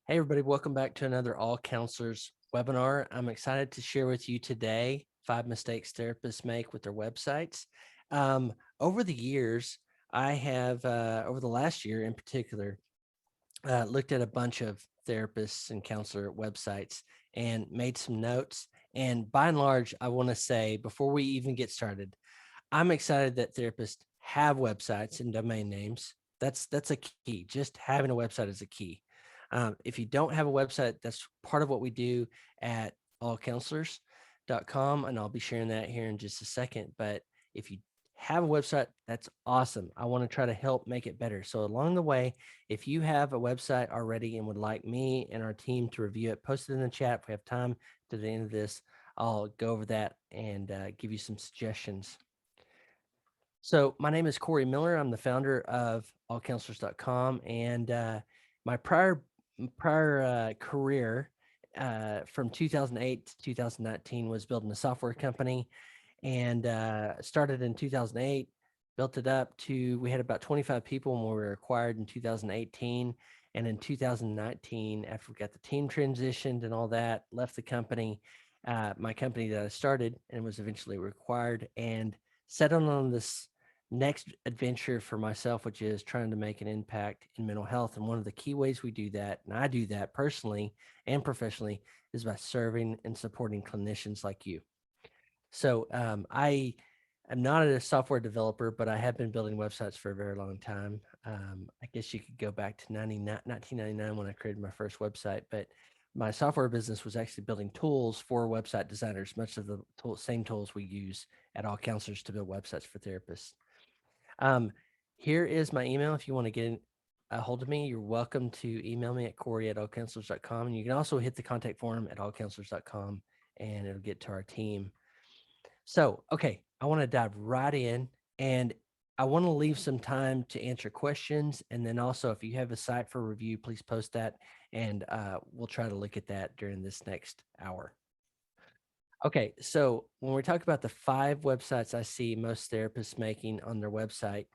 Hey, everybody, welcome back to another All Counselors webinar. I'm excited to share with you today 5 mistakes therapists make with their websites. Over the years, I have, over the last year in particular, looked at a bunch of therapists and counselor websites and made some notes. And by and large, I want to say before we even get started, I'm excited that therapists have websites and domain names. That's a key. Just having a website is a key. If you don't have a website, that's part of what we do at allcounselors.com, and I'll be sharing that here in just a second. But if you have a website, that's awesome. I want to try to help make it better. So along the way, if you have a website already and would like me and our team to review it, post it in the chat. If we have time to the end of this, I'll go over that and give you some suggestions. So my name is Corey Miller. I'm the founder of allcounselors.com, and my prior career from 2008 to 2019 was building a software company, and started in 2008. Built it up to we had about 25 people when we were acquired in 2018, and in 2019, after we got the team transitioned and all that, left the company. My company that I started and was eventually required, and settled on this next adventure for myself, which is trying to make an impact in mental health. And one of the key ways we do that, and I do that personally and professionally, is by serving and supporting clinicians like you. So I am not a software developer, but I have been building websites for a very long time. I guess you could go back to 1999 when I created my first website, but my software business was actually building tools for website designers, much of the same tools we use at All Counselors to build websites for therapists. Um, Here is my email. If you want to get a hold of me, you're welcome to email me at Corey@allcounselors.com. And you can also hit the contact form at allcounselors.com and it'll get to our team. So, okay, I want to dive right in, and I want to leave some time to answer questions. And then also, if you have a site for review, please post that, and we'll try to look at that during this next hour. Okay, so when we talk about the 5 websites I see most therapists making on their website,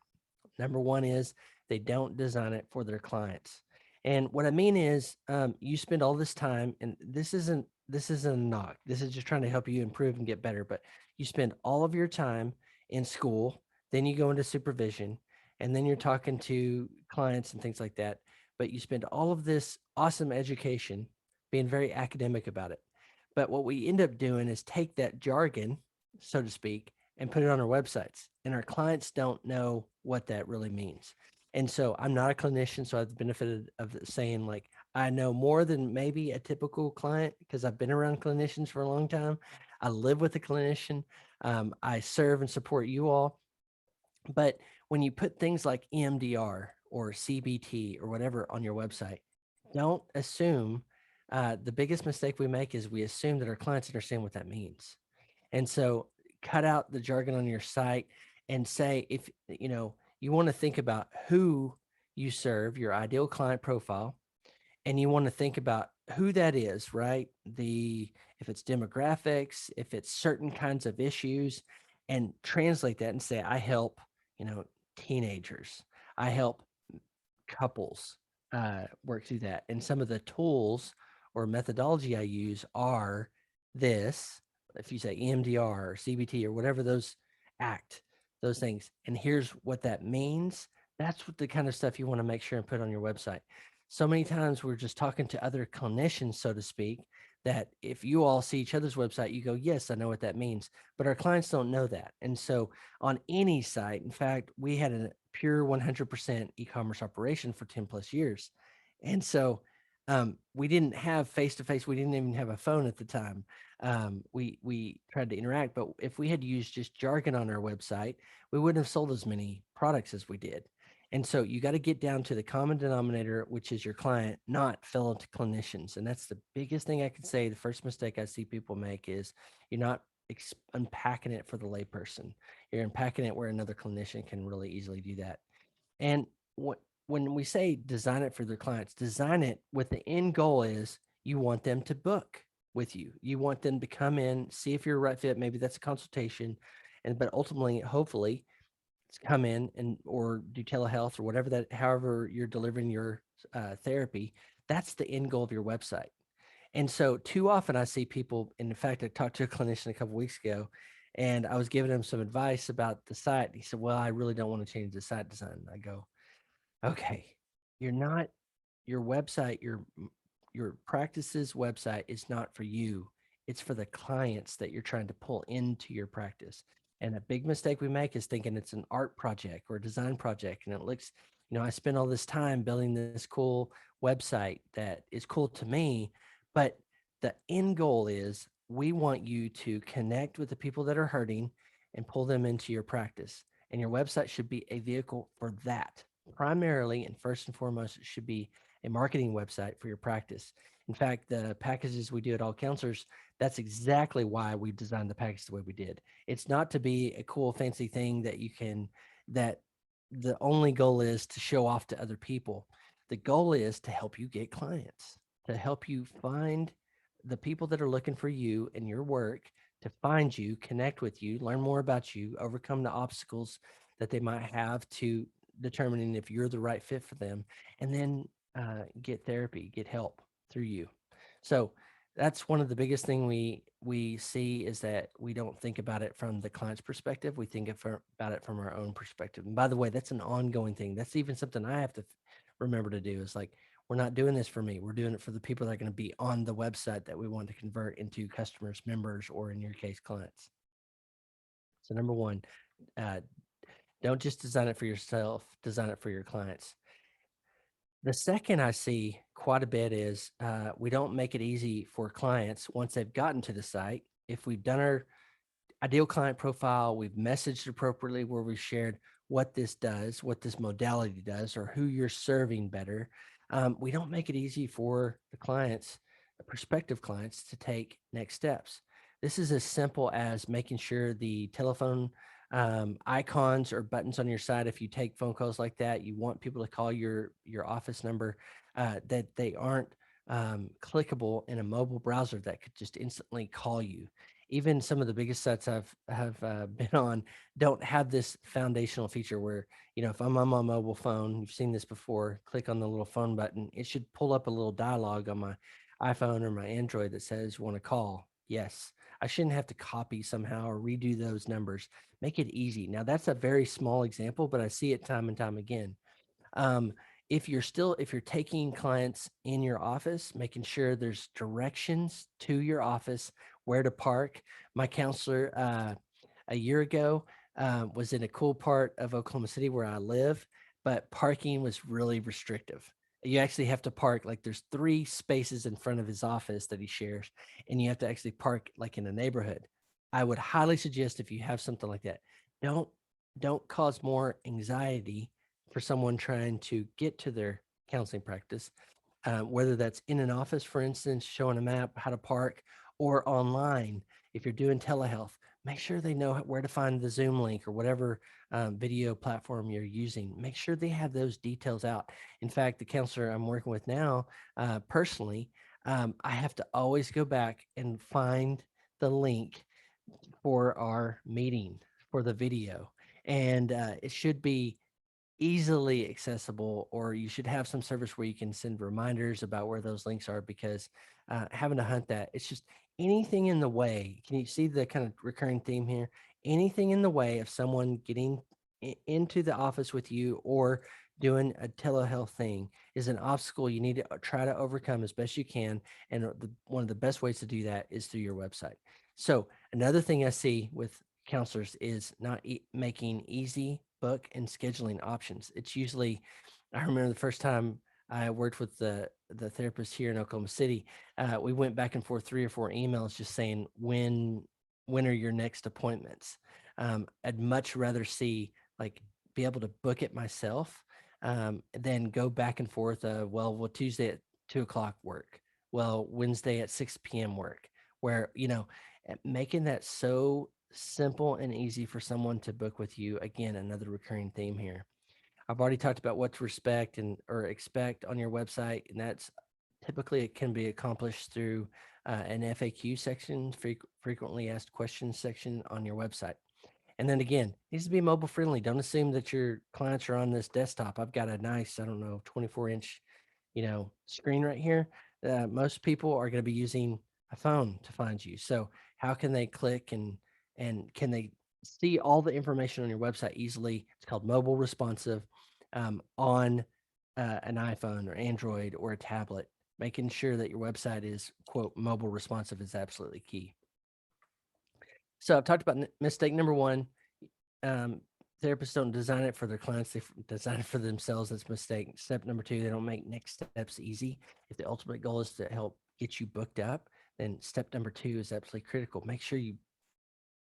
number one is they don't design it for their clients. And what I mean is, you spend all this time, and this isn't a knock. This is just trying to help you improve and get better. But you spend all of your time in school, then you go into supervision, and then you're talking to clients and things like that. But you spend all of this awesome education being very academic about it. But what we end up doing is take that jargon, so to speak, and put it on our websites. And our clients don't know what that really means. And so I'm not a clinician, so I've benefited of saying like I know more than maybe a typical client because I've been around clinicians for a long time. I live with a clinician. I serve and support you all. But when you put things like EMDR or CBT or whatever on your website, don't assume. The biggest mistake we make is we assume that our clients understand what that means. And so cut out the jargon on your site and say, if you want to think about who you serve, your ideal client profile, and you want to think about who that is, right? If it's demographics, if it's certain kinds of issues, and translate that and say, I help, you know, teenagers. I help couples work through that. And some of the tools or methodology I use are this. If you say EMDR or CBT or whatever those things, and here's what that means. That's what the kind of stuff you want to make sure and put on your website. So many times we're just talking to other clinicians, so to speak, that if you all see each other's website, you go, yes, I know what that means. But our clients don't know that. And so on any site, in fact, we had a pure 100% e-commerce operation for 10 plus years. And so we didn't have face to face. We didn't even have a phone at the time. We tried to interact, but if we had used just jargon on our website, we wouldn't have sold as many products as we did. And so you got to get down to the common denominator, which is your client, not fellow clinicians. And that's the biggest thing I can say. The first mistake I see people make is you're not unpacking it for the layperson. You're unpacking it where another clinician can really easily do that. And when we say design it for their clients, design it with the end goal is you want them to book with you. You want them to come in, see if you're a right fit. Maybe that's a consultation, but ultimately, hopefully, come in and or do telehealth or whatever that, however you're delivering your therapy. That's the end goal of your website. And so too often I see people, and in fact, I talked to a clinician a couple weeks ago and I was giving him some advice about the site. He said, well, I really don't want to change the site design. I go, okay, you're not, your website, your practice's website is not for you. It's for the clients that you're trying to pull into your practice. And a big mistake we make is thinking it's an art project or a design project. And it looks, I spent all this time building this cool website that is cool to me, but the end goal is we want you to connect with the people that are hurting and pull them into your practice. And your website should be a vehicle for that. Primarily and first and foremost, it should be a marketing website for your practice. In fact, the packages we do at All Counselors, that's exactly why we designed the package the way we did. It's not to be a cool, fancy thing that the only goal is to show off to other people. The goal is to help you get clients, to help you find the people that are looking for you and your work, to find you, connect with you, learn more about you, overcome the obstacles that they might have to determining if you're the right fit for them, and then get therapy, get help through you. So that's one of the biggest thing we see is that we don't think about it from the client's perspective. We think about it from our own perspective. And by the way, that's an ongoing thing. That's even something I have to remember to do. Is like we're not doing this for me. We're doing it for the people that are going to be on the website that we want to convert into customers, members, or in your case, clients. So number one, uh, don't just design it for yourself. Design it for your clients. The second I see quite a bit is we don't make it easy for clients once they've gotten to the site. If we've done our ideal client profile, we've messaged appropriately where we've shared what this does, what this modality does, or who you're serving better. We don't make it easy for the clients, the prospective clients, to take next steps. This is as simple as making sure the telephone icons or buttons on your side, if you take phone calls like that, you want people to call your office number, that they aren't clickable in a mobile browser that could just instantly call you. Even some of the biggest sites have been on don't have this foundational feature where, if I'm on my mobile phone, you've seen this before, click on the little phone button, it should pull up a little dialogue on my iPhone or my Android that says want to call. Yes, I shouldn't have to copy somehow or redo those numbers. Make it easy. Now that's a very small example, but I see it time and time again. Um, if you're taking clients in your office, making sure there's directions to your office, where to park. My counselor a year ago was in a cool part of Oklahoma City where I live, but parking was really restrictive. You actually have to park, like there's 3 spaces in front of his office that he shares, and you have to actually park like in a neighborhood. I would highly suggest, if you have something like that, don't don't cause more anxiety for someone trying to get to their counseling practice, whether that's in an office, for instance, showing a map how to park, or online. If you're doing telehealth, make sure they know where to find the Zoom link or whatever video platform you're using. Make sure they have those details out. In fact, the counselor I'm working with now, personally, I have to always go back and find the link for our meeting for the video. And it should be easily accessible, or you should have some service where you can send reminders about where those links are, because having to hunt that, it's just anything in the way. Can you see the kind of recurring theme here? Anything in the way of someone getting into the office with you or doing a telehealth thing is an obstacle you need to try to overcome as best you can. And one of the best ways to do that is through your website. So another thing I see with counselors is not making easy book and scheduling options. It's usually, I remember the first time I worked with the therapist here in Oklahoma City, we went back and forth 3 or 4 emails just saying when are your next appointments. I'd much rather see, like, be able to book it myself, than go back and forth. Well, Tuesday at 2 o'clock work. Well, Wednesday at 6 p.m. work. Where making that so simple and easy for someone to book with you. Again, another recurring theme here. I've already talked about what to respect and or expect on your website, and that's typically it can be accomplished through an FAQ section, frequently asked questions section on your website. And then again, it needs to be mobile friendly. Don't assume that your clients are on this desktop. I've got a nice, I don't know, 24-inch screen right here, most people are going to be using a phone to find you. So how can they click and can they see all the information on your website easily? It's called mobile responsive on an iPhone or Android or a tablet. Making sure that your website is quote mobile responsive is absolutely key. So I've talked about mistake number one. Um, Therapists don't design it for their clients; they design it for themselves. That's a mistake. Step number two: they don't make next steps easy. If the ultimate goal is to help get you booked up, then step number two is absolutely critical. Make sure you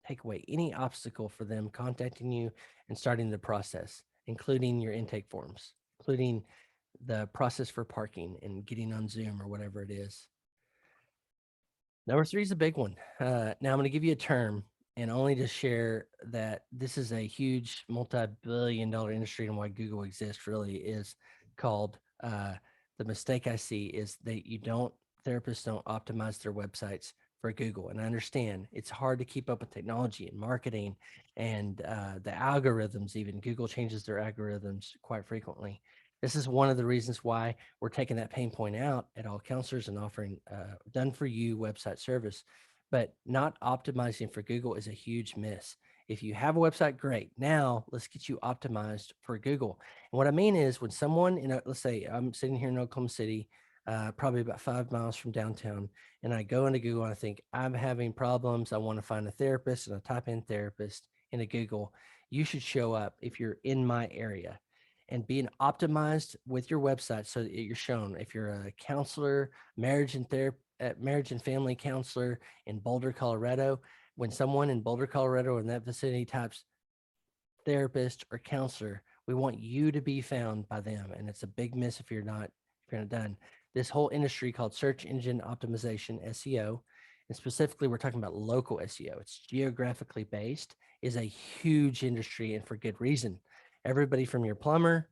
take away any obstacle for them contacting you and starting the process, including your intake forms, including the process for parking and getting on Zoom or whatever it is. Number three is a big one. Now I'm going to give you a term and only to share that this is a huge multi-billion-dollar industry, and why Google exists really is called the mistake I see is that therapists don't optimize their websites for Google. And I understand it's hard to keep up with technology and marketing and the algorithms. Even Google changes their algorithms quite frequently. This is one of the reasons why we're taking that pain point out at All Counselors and offering done for you website service. But not optimizing for Google is a huge miss. If you have a website, great. Now let's get you optimized for Google. And what I mean is when someone let's say I'm sitting here in Oklahoma City, probably about 5 miles from downtown, and I go into Google and I think I'm having problems. I want to find a therapist, and I type in therapist into Google. You should show up if you're in my area, and being optimized with your website so that you're shown. If you're a counselor, marriage and family counselor in Boulder, Colorado, when someone in Boulder, Colorado, in that vicinity types therapist or counselor, we want you to be found by them. And it's a big miss if you're not done. This whole industry called search engine optimization, SEO, and specifically we're talking about local SEO. It's geographically based, is a huge industry, and for good reason. Everybody from your plumber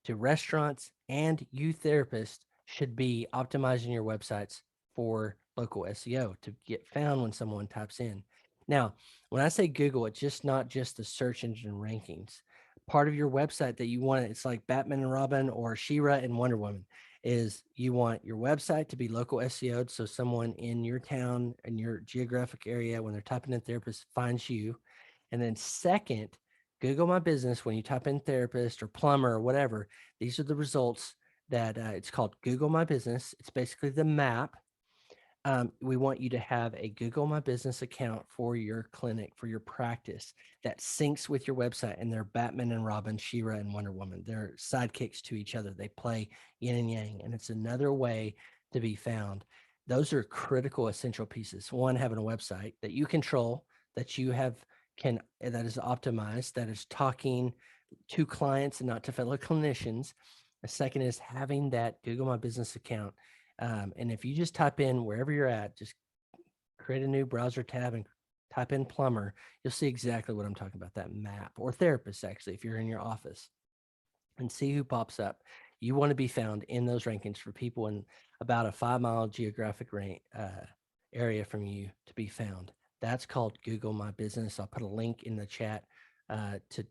to restaurants and you therapists should be optimizing your websites for local SEO to get found when someone types in. Now, when I say Google, it's just not just the search engine rankings. Part of your website that you want, it's like Batman and Robin or She-Ra and Wonder Woman, is you want your website to be local SEO'd. So someone in your town and your geographic area, when they're typing in therapist, finds you. And then second, Google My Business, when you type in therapist or plumber or whatever, these are the results that it's called Google My Business. It's basically the map. We want you to have a Google My Business account for your clinic, for your practice that syncs with your website. And they're Batman and Robin, She-Ra and Wonder Woman. They're sidekicks to each other. They play yin and yang, and it's another way to be found. Those are critical, essential pieces. One, having a website that you control, that you have that is optimized, that is talking to clients and not to fellow clinicians. The second is having that Google My Business account. And if you just type in wherever you're at, just create a new browser tab and type in plumber, you'll see exactly what I'm talking about, that map, or therapist, actually, if you're in your office, and see who pops up. You want to be found in those rankings for people in about a 5-mile geographic area from you to be found. That's called Google My Business. I'll put a link in the chat to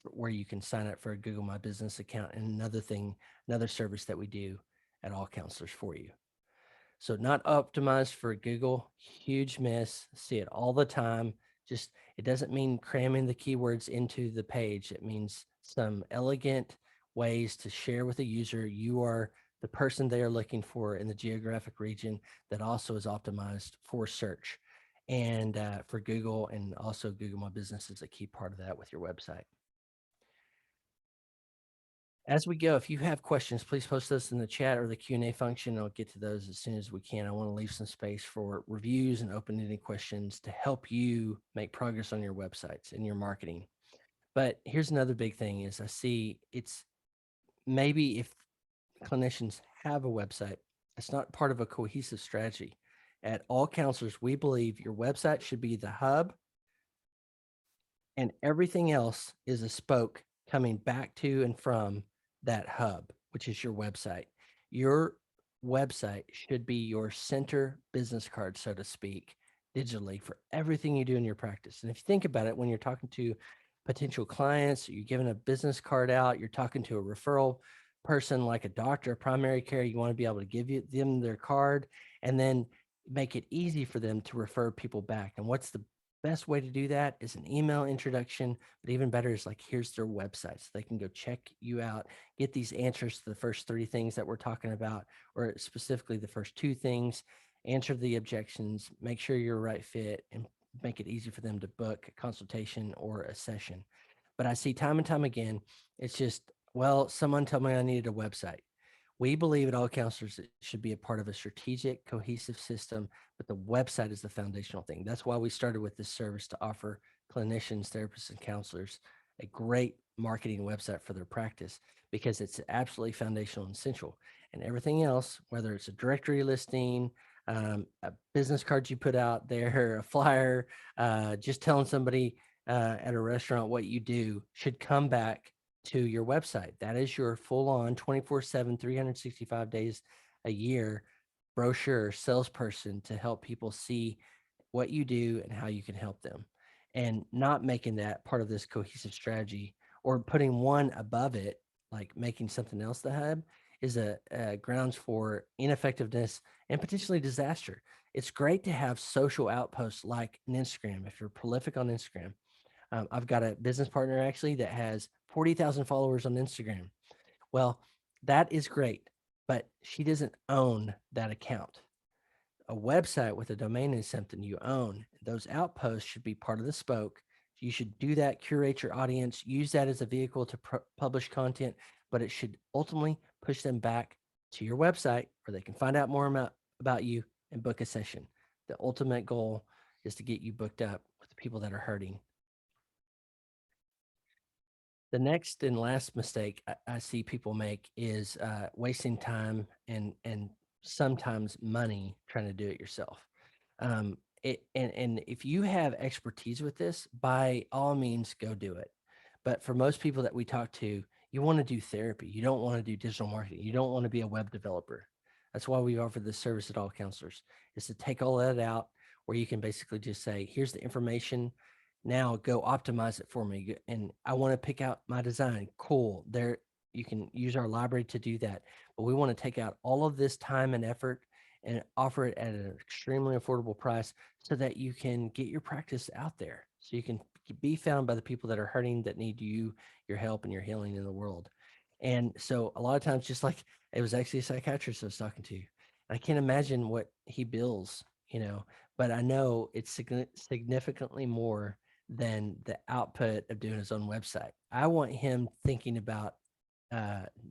where you can sign up for a Google My Business account. And another service that we do at All Counselors for you. So not optimized for Google, huge miss. See it all the time. Just, it doesn't mean cramming the keywords into the page. It means some elegant ways to share with the user you are the person they are looking for in the geographic region that also is optimized for search and for Google, and also Google My Business is a key part of that with your website. As we go, if you have questions, please post those in the chat or the Q&A function. I'll get to those as soon as we can. I want to leave some space for reviews and open-ended questions to help you make progress on your websites and your marketing. But here's another big thing is I see it's maybe if clinicians have a website, it's not part of a cohesive strategy. At All Counselors, we believe your website should be the hub and everything else is a spoke coming back to and from that hub, which is your website. Your website should be your center business card, so to speak, digitally for everything you do in your practice. And if you think about it, when you're talking to potential clients, you're giving a business card out, you're talking to a referral person like a doctor, primary care, you want to be able to give them their card and then make it easy for them to refer people back. And what's the best way to do that is an email introduction, but even better is like, here's their website so they can go check you out, get these answers to the first 3 things that we're talking about, or specifically the first 2 things, answer the objections, make sure you're a right fit, and make it easy for them to book a consultation or a session. But I see time and time again, it's just, well, someone told me I needed a website. We believe at All Counselors it should be a part of a strategic, cohesive system, but the website is the foundational thing. That's why we started with this service to offer clinicians, therapists, and counselors a great marketing website for their practice because it's absolutely foundational and essential. And everything else, whether it's a directory listing, a business card you put out there, a flyer, just telling somebody at a restaurant what you do, should come back to your website. That is your full on 24/7, 365 days a year brochure salesperson to help people see what you do and how you can help them. And not making that part of this cohesive strategy or putting one above it, like making something else the hub, is a grounds for ineffectiveness and potentially disaster. It's great to have social outposts like an Instagram if you're prolific on Instagram. I've got a business partner actually that has 40,000 followers on Instagram. Well, that is great, but she doesn't own that account. A website with a domain is something you own. Those outposts should be part of the spoke. You should do that, curate your audience, use that as a vehicle to publish content, but it should ultimately push them back to your website where they can find out more about you and book a session. The ultimate goal is to get you booked up with the people that are hurting. The next and last mistake I see people make is wasting time and sometimes money trying to do it yourself. And if you have expertise with this, by all means, go do it. But for most people that we talk to, you want to do therapy. You don't want to do digital marketing. You don't want to be a web developer. That's why we offer this service at All Counselors, is to take all that out where you can basically just say, here's the information. Now go optimize it for me. And I want to pick out my design. Cool. There, you can use our library to do that. But we want to take out all of this time and effort and offer it at an extremely affordable price so that you can get your practice out there. So you can be found by the people that are hurting, that need you, your help, and your healing in the world. And so a lot of times, just like it was actually a psychiatrist I was talking to, I can't imagine what he bills, but I know it's significantly more than the output of doing his own website. I want him thinking about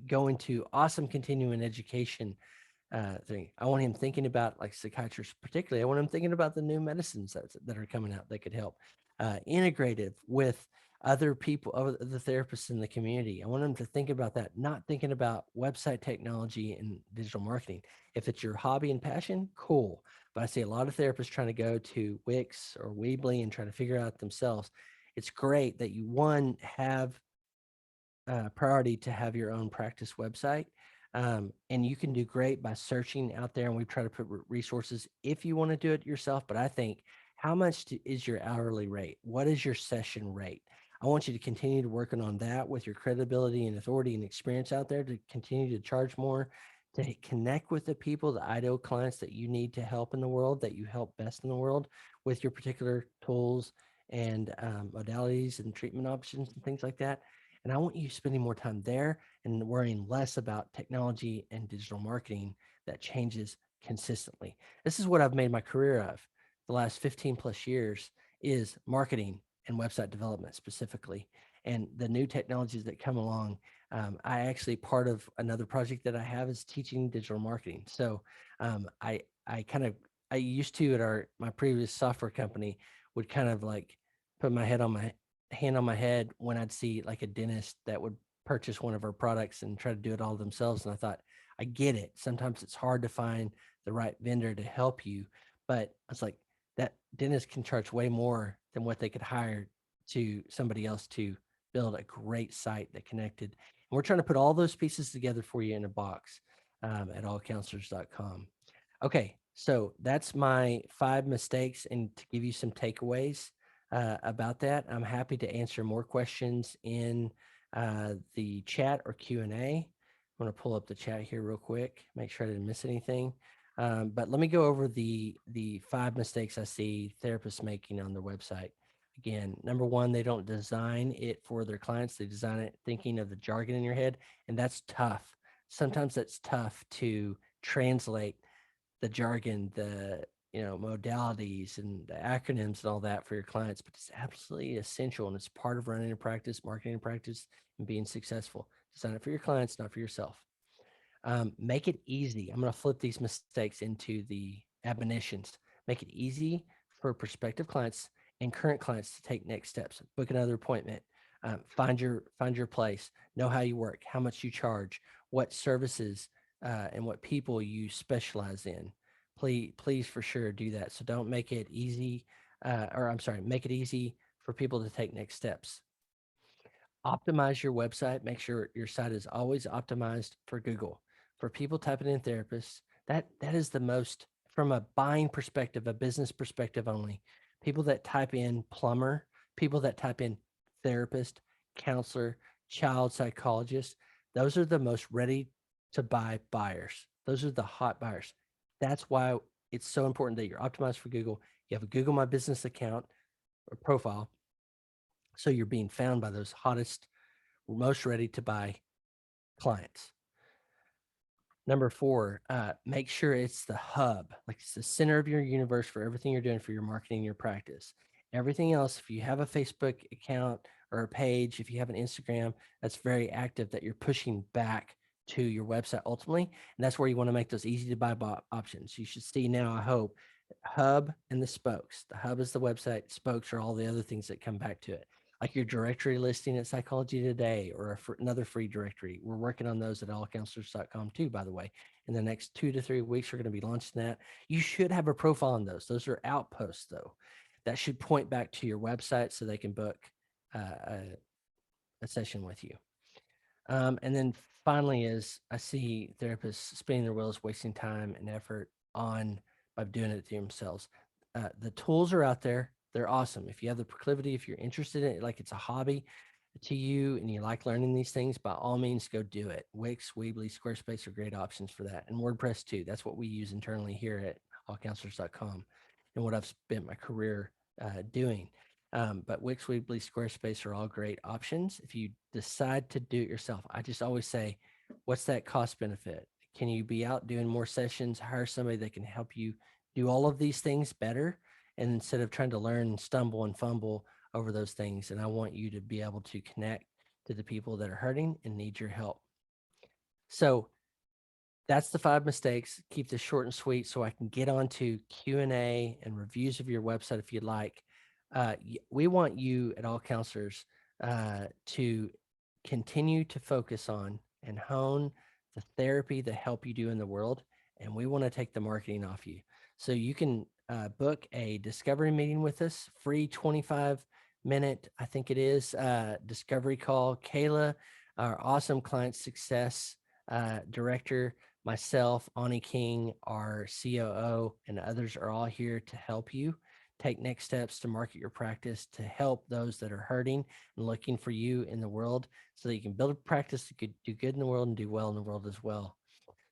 going to awesome continuing education thing. I want him thinking about, like psychiatrists particularly, I want him thinking about the new medicines that are coming out that could help integrative with other people, other the therapists in the community. I want him to think about that, not thinking about website technology and digital marketing. If it's your hobby and passion, cool. But I see a lot of therapists trying to go to Wix or Weebly and try to figure out themselves. It's great that you, one, have priority to have your own practice website. And you can do great by searching out there. And we try to put resources if you want to do it yourself. But I think, how much is your hourly rate? What is your session rate? I want you to continue to working on that with your credibility and authority and experience out there to continue to charge more, to connect with the people, the ideal clients that you need to help in the world, that you help best in the world with your particular tools and modalities and treatment options and things like that. And I want you spending more time there and worrying less about technology and digital marketing that changes consistently. This is what I've made my career of the last 15 plus years, is marketing and website development specifically. And the new technologies that come along, I actually, part of another project that I have is teaching digital marketing. So I used to, at my previous software company, would kind of like put my hand on my head when I'd see like a dentist that would purchase one of our products and try to do it all themselves. And I thought, I get it. Sometimes it's hard to find the right vendor to help you. But I was like, that dentist can charge way more than what they could hire to somebody else to build a great site that connected. And we're trying to put all those pieces together for you in a box at allcounselors.com. Okay, so that's my 5 mistakes, and to give you some takeaways about that. I'm happy to answer more questions in the chat or Q&A. I'm going to pull up the chat here real quick, make sure I didn't miss anything. But let me go over the 5 mistakes I see therapists making on their website. Again, number one, they don't design it for their clients. They design it thinking of the jargon in your head, and that's tough. Sometimes that's tough to translate the jargon, the modalities and the acronyms and all that for your clients, but it's absolutely essential and it's part of running a practice, marketing a practice, and being successful. Design it for your clients, not for yourself. Make it easy. I'm going to flip these mistakes into the admonitions. Make it easy for prospective clients and current clients to take next steps. Book another appointment. Find your place. Know how you work. How much you charge. What services and what people you specialize in. Please for sure do that. So don't make it easy, make it easy for people to take next steps. Optimize your website. Make sure your site is always optimized for Google. For people typing in therapists, that is the most, from a buying perspective, a business perspective only. People that type in plumber, people that type in therapist, counselor, child psychologist, those are the most ready to buy buyers. Those are the hot buyers. That's why it's so important that you're optimized for Google. You have a Google My Business account or profile, so you're being found by those hottest, most ready to buy clients. Number 4, make sure it's the hub, like it's the center of your universe for everything you're doing for your marketing, your practice. Everything else, if you have a Facebook account or a page, if you have an Instagram that's very active, that you're pushing back to your website ultimately, and that's where you want to make those easy to buy options. You should see now, I hope, hub and the spokes. The hub is the website, spokes are all the other things that come back to it, like your directory listing at Psychology Today or another free directory. We're working on those at allcounselors.com too, by the way. In the next 2 to 3 weeks, we're going to be launching that. You should have a profile on those. Those are outposts, though. That should point back to your website so they can book a session with you. And then finally is I see therapists spinning their wheels, wasting time and effort by doing it to themselves. The tools are out there. They're awesome. If you have the proclivity, if you're interested in it, like it's a hobby to you and you like learning these things, by all means, go do it. Wix, Weebly, Squarespace are great options for that. And WordPress too. That's what we use internally here at allcounselors.com and what I've spent my career doing. But Wix, Weebly, Squarespace are all great options. If you decide to do it yourself, I just always say, what's that cost benefit? Can you be out doing more sessions, hire somebody that can help you do all of these things better? And instead of trying to learn, stumble and fumble over those things. And I want you to be able to connect to the people that are hurting and need your help. So that's the 5 mistakes. Keep this short and sweet so I can get on to Q&A and reviews of your website if you'd like. We want you at All Counselors to continue to focus on and hone the therapy that help you do in the world. And we want to take the marketing off you. So you can book a discovery meeting with us, free 25-minute, I think it is, discovery call. Kayla, our awesome client success director, myself, Ani King, our COO, and others are all here to help you take next steps to market your practice, to help those that are hurting and looking for you in the world so that you can build a practice that could do good in the world and do well in the world as well.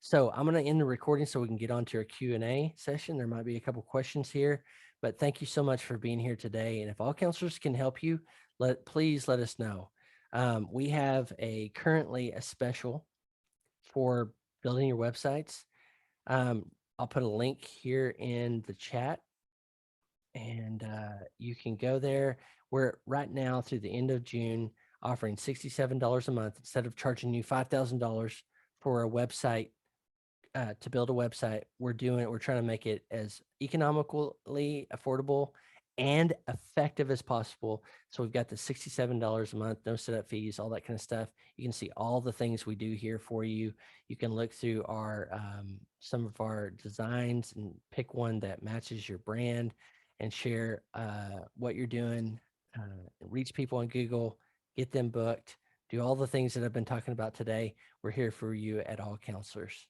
So I'm going to end the recording so we can get on to our Q&A session. There might be a couple questions here, but thank you so much for being here today. And if All Counselors can help you, please let us know. We have currently a special for building your websites. I'll put a link here in the chat and you can go there. We're right now through the end of June offering $67 a month instead of charging you $5,000 for a website to build a website. We're trying to make it as economically affordable and effective as possible. So we've got the $67 a month, no setup fees, all that kind of stuff. You can see all the things we do here for you. You can look through our some of our designs and pick one that matches your brand and share what you're doing, reach people on Google, get them booked, do all the things that I've been talking about today. We're here for you at All Counselors.